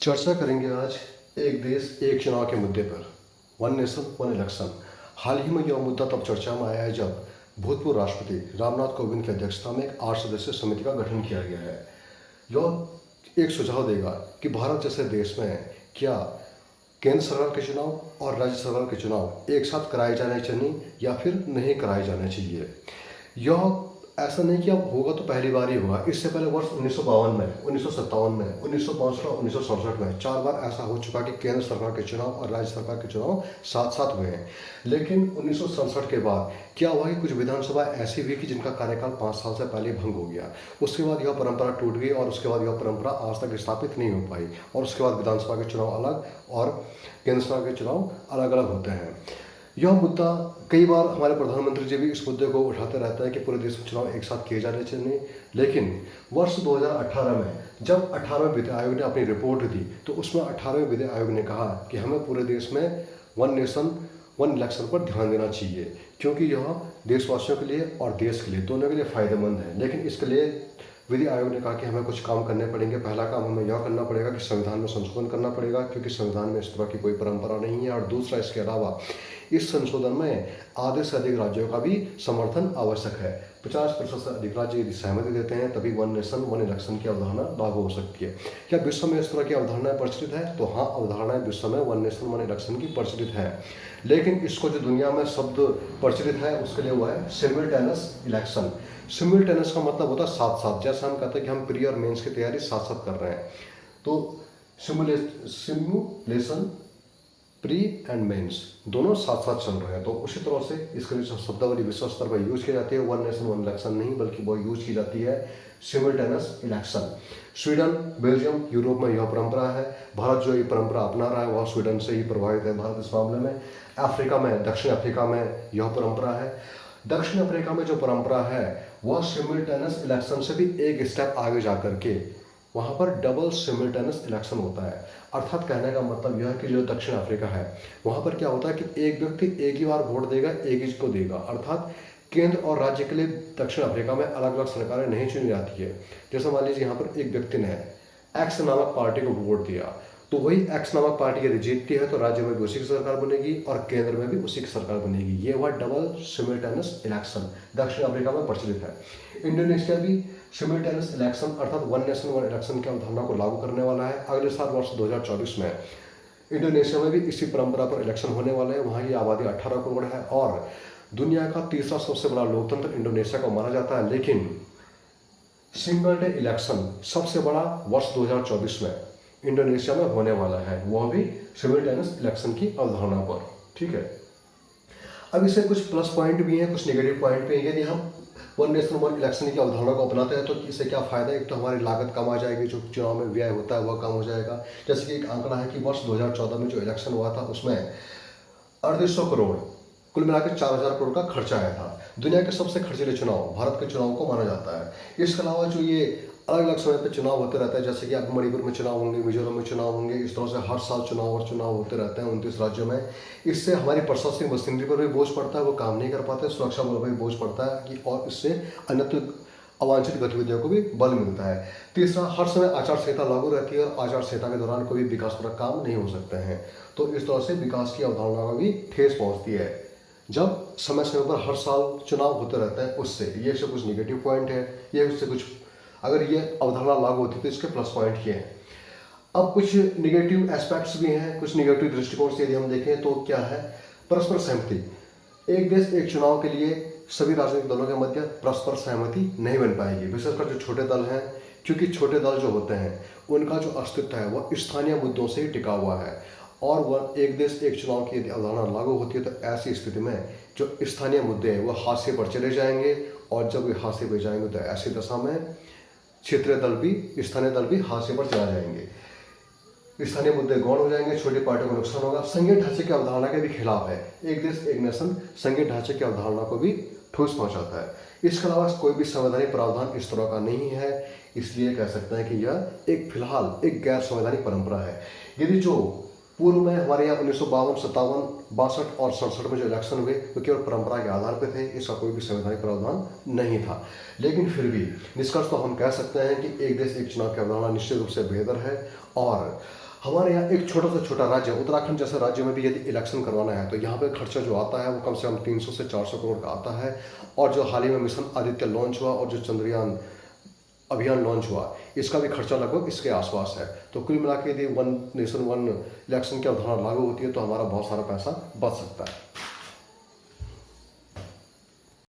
चर्चा करेंगे आज एक देश एक चुनाव के मुद्दे पर। One nation one election. हाल ही में यह मुद्दा तब चर्चा में आया है जब भूतपूर्व राष्ट्रपति रामनाथ कोविंद की अध्यक्षता में एक 8 सदस्यीय समिति का गठन किया गया है। यह एक सुझाव देगा कि भारत जैसे देश में क्या केंद्र सरकार के चुनाव और राज्य सरकार के चुनाव एक साथ कराए जाने चाहिए या फिर नहीं कराए जाने चाहिए। यह ऐसा नहीं कि अब होगा तो पहली बार ही होगा। इससे पहले वर्ष 1952 में, 1957 में, 1962 और 1967 में 4 बार ऐसा हो चुका कि केंद्र सरकार के चुनाव और राज्य सरकार के चुनाव साथ साथ हुए हैं। लेकिन 1967 के बाद क्या हुआ कि कुछ विधानसभा ऐसी हुई कि जिनका कार्यकाल 5 साल से पहले भंग हो गया। उसके बाद यह परंपरा टूट गई और उसके बाद यह परंपरा आज तक स्थापित नहीं हो पाई और उसके बाद विधानसभा के चुनाव अलग और केंद्र सरकार के चुनाव अलग अलग होते हैं। यह मुद्दा कई बार हमारे प्रधानमंत्री जी भी इस मुद्दे को उठाते रहते हैं कि पूरे देश में चुनाव एक साथ किए जाने चाहिए। लेकिन वर्ष 2018 में जब 18वें वित्त आयोग ने अपनी रिपोर्ट दी तो उसमें 18वें वित्त आयोग ने कहा कि हमें पूरे देश में वन नेशन वन इलेक्शन पर ध्यान देना चाहिए, क्योंकि यह देशवासियों के लिए और देश के लिए दोनों के लिए फायदेमंद है। लेकिन इसके लिए विधि आयोग ने कहा कि हमें कुछ काम करने पड़ेंगे। पहला काम हमें यह करना पड़ेगा कि संविधान में संशोधन करना पड़ेगा, क्योंकि संविधान में इस तरह की कोई परंपरा नहीं है। और दूसरा, इसके अलावा इस संशोधन में आधे से अधिक राज्यों का भी समर्थन आवश्यक है। 50% से अधिक राज्य यदि सहमति देते हैं तभी वन नेशन वन इलेक्शन की अवधारणा लागू हो सकती है। क्या विश्व में इस तरह की अवधारणाएं प्रचलित है? तो हाँ, अवधारणाएं विश्व में वन नेशन वन इलेक्शन की प्रचलित है। लेकिन इसको जो दुनिया में शब्द प्रचलित है उसके लिए वो है सिमुलटेनियस इलेक्शन। सिमुलटेनियस का मतलब होता है साथ साथ। जैसे हम कहते हैं कि हम प्री और मेंस की तैयारी साथ साथ कर रहे हैं, तो सिमुलेशन प्री एंड मेंस दोनों साथ साथ चल रहे हैं। तो उसी तरह से इसके लिए शब्दावली विश्व स्तर पर यूज की जाती है। वन नेशन वन इलेक्शन नहीं, बल्कि वो यूज की जाती है simultaneous election. Sweden, Belgium, Europe में यह परंपरा है। भारत जो ये परंपरा अपना रहा है वह स्वीडन से ही प्रभावित है भारत इस मामले में। अफ्रीका में, दक्षिण अफ्रीका में यह परंपरा है। दक्षिण अफ्रीका में जो परंपरा है वह सिमुलटेनियस इलेक्शन से भी एक स्टेप आगे जाकर के वहाँ पर डबल सिमुलटेनियस इलेक्शन होता है। अर्थात कहने का मतलब यह है कि जो दक्षिण अफ्रीका है वहाँ पर क्या होता है कि एक व्यक्ति एक ही बार वोट देगा, एक ही को देगा। अर्थात केंद्र और राज्य के लिए दक्षिण अफ्रीका में अलग अलग सरकारें नहीं चुनी जाती है। जैसे मान लीजिए यहाँ पर एक व्यक्ति ने एक्स नामक पार्टी को वोट दिया, तो वही एक्स नामक पार्टी यदि जीतती है तो राज्य में भी उसी की सरकार बनेगी और केंद्र में भी उसी की सरकार बनेगी। ये हुआ डबल सिमुलटेनियस इलेक्शन, दक्षिण अफ्रीका में प्रचलित है। इंडोनेशिया भी सिमुलटेनियस इलेक्शन अर्थात वन नेशन वन इलेक्शन की अवधारणा को लागू करने वाला है। अगले साल वर्ष 2024 में इंडोनेशिया में भी इसी परंपरा पर इलेक्शन होने वाले हैं। वहाँ की आबादी 18 करोड़ है और दुनिया का तीसरा सबसे बड़ा लोकतंत्र इंडोनेशिया को माना जाता है। लेकिन सिंगल डे इलेक्शन सबसे बड़ा वर्ष 2024 में इंडोनेशिया में होने वाला है, वह भी सिमुलटेनियस इलेक्शन की अवधारणा पर। ठीक है, अब इससे कुछ प्लस पॉइंट भी हैं, कुछ नेगेटिव पॉइंट भी हैं। यदि हम वन नेशन वन इलेक्शन की अवधारणा को अपनाते हैं तो इससे क्या फायदा है? एक तो हमारी लागत कम आ जाएगी, जो चुनाव में व्यय होता है वह कम हो जाएगा। जैसे कि एक आंकड़ा है कि वर्ष 2014 में जो इलेक्शन हुआ था उसमें 3800 करोड़ कुल मिलाकर 4000 करोड़ का खर्चा आया था। दुनिया के सबसे खर्चीले चुनाव भारत के चुनाव को माना जाता है। इसके अलावा जो ये अलग अलग समय पे चुनाव होते रहते हैं, जैसे कि अब मणिपुर में चुनाव होंगे, मिजोरम में चुनाव होंगे, इस तरह से हर साल चुनाव और चुनाव होते रहते हैं 29 राज्यों में। इससे हमारी प्रशासनिक मशीनरी पर भी बोझ पड़ता है, वो काम नहीं कर पाते। सुरक्षा बल पर भी बोझ पड़ता है कि और इससे अन्यत्र अवांछित गतिविधियों को भी बल मिलता है। तीसरा, हर समय आचार संहिता लागू रहती है और आचार संहिता के दौरान कोई विकासपरक काम नहीं हो सकते हैं। तो इस तरह से विकास की अवधारणा में भी ठेस पहुंचती है जब समय समय पर हर साल चुनाव होते रहते हैं। उससे ये सब कुछ निगेटिव पॉइंट है। ये उससे कुछ, अगर ये अवधारणा लागू होती तो इसके प्लस पॉइंट ये हैं। अब कुछ निगेटिव एस्पेक्ट्स भी हैं, कुछ निगेटिव दृष्टिकोण से यदि हम देखें तो क्या है? परस्पर सहमति। एक देश एक चुनाव के लिए सभी राजनीतिक दलों के मध्य परस्पर सहमति नहीं बन पाएगी, विशेषकर जो छोटे दल हैं, क्योंकि छोटे दल जो होते हैं उनका जो अस्तित्व है वह स्थानीय मुद्दों से ही टिका हुआ है। और वह एक देश एक चुनाव की यदि अवधारणा लागू होती है तो ऐसी स्थिति में जो स्थानीय मुद्दे हैं वह हाशिए पर चले जाएंगे और जब वे हाशिए पर जाएंगे तो ऐसी दशा में क्षेत्रीय दल भी, स्थानीय दल भी हाशिए पर चला जाएंगे। स्थानीय मुद्दे गौण हो जाएंगे, छोटी पार्टियों को नुकसान होगा। संघीय ढांचे की अवधारणा के भी खिलाफ है। एक देश एक नेशन संघीय ढांचे की अवधारणा को भी ठोस पहुंचाता है। इसके अलावा कोई भी संवैधानिक प्रावधान इस तरह का नहीं है, इसलिए कह सकते हैं कि यह एक फिलहाल एक गैर संवैधानिक परंपरा है। यदि जो पूर्व में हमारे यहाँ 1952, 57, 62 और 67 में जो इलेक्शन हुए वो केवल परंपरा के आधार पर थे, इसका कोई भी संवैधानिक प्रावधान नहीं था। लेकिन फिर भी निष्कर्ष तो हम कह सकते हैं कि एक देश एक चुनाव की अवधारणा निश्चित रूप से बेहतर है। और हमारे यहाँ एक छोटा से छोटा राज्य उत्तराखंड जैसे राज्य में भी यदि इलेक्शन करवाना है तो यहाँ पे खर्चा जो आता है वो कम से कम 300 से 400 करोड़ का आता है। और जो हाल ही में मिशन आदित्य लॉन्च हुआ और जो चंद्रयान अभियान लॉन्च हुआ, इसका भी खर्चा लगभग इसके आसपास है। तो कुल मिला के यदि वन नेशन वन इलेक्शन की अवधारणा लागू होती है तो हमारा बहुत सारा पैसा बच सकता है।